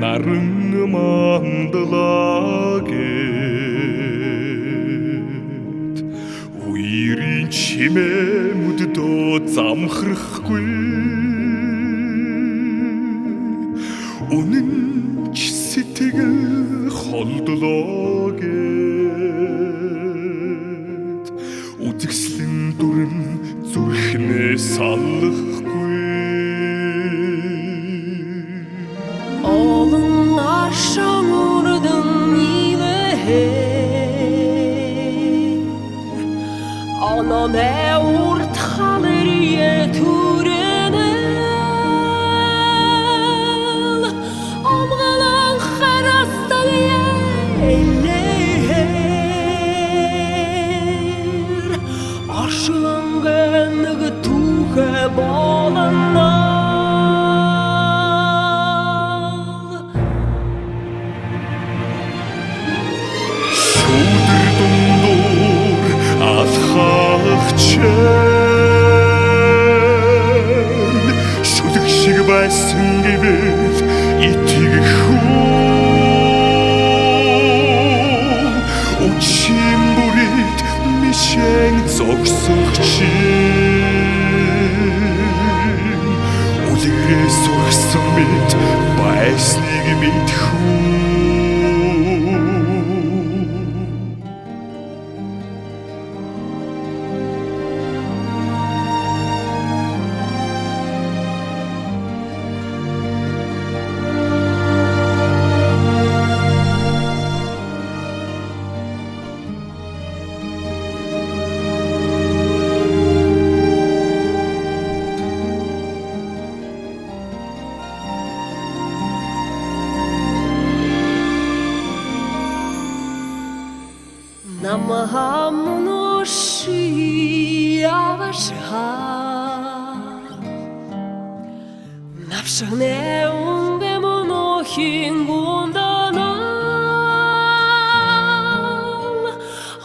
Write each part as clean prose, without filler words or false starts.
наран мандлагэт үерийн чимээ мүддөө замхрахгүй үнэн ч сэтгэл холдлоогээд үзэгслэн дүрэн зүрхнээ саллахгүй олон ашаан урдан нилээ ононэ урт халэрие түрэнэл омгалан харасталие эллер ашылангэн түүхэ боланна шүдэг шиг байсан гэвэл итгэхгүй үчим бүрид мишэн зогсох чинь үлгэрээ сурсан мэд байсныг мэдхүү Навшагне унге монохин гунданал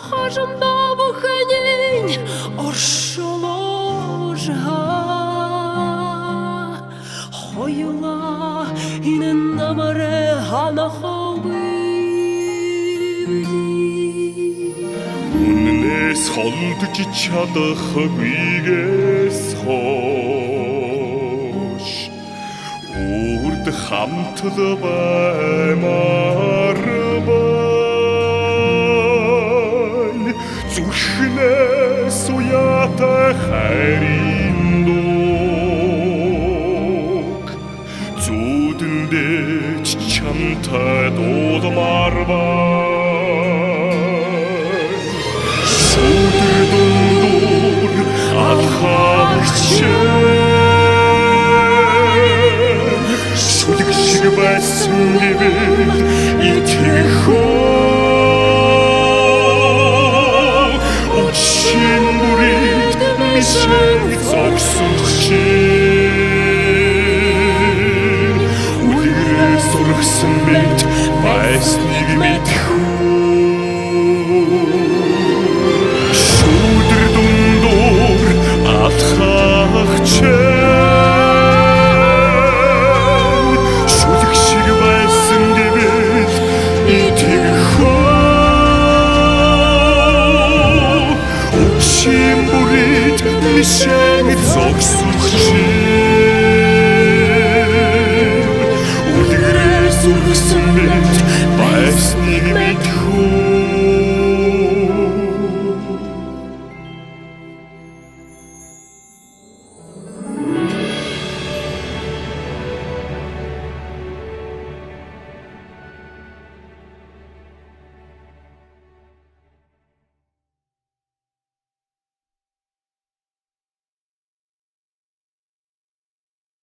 хожамда буханин оршоложа хоюла инен намаре ханахови үннээс холдож чадахгүйгээс хойш үрд хамтл баймаар байна зүрхнээс уяатай хайрын дог зүудэндээ чамтай дуудмаар байна шүдэг дундуур алхагчээ шүдэг шиг байсан гэвэл итгэхгүй үчим бүрид мишэн зогсох чинь үлгэрээ сургасан мэд байсныг мэдхүү шүдэг шиг байсан гэвэл итгэхгүй үчим бүрид мишэн зогсох чинь үлгэрээ сургасан мэд байсныг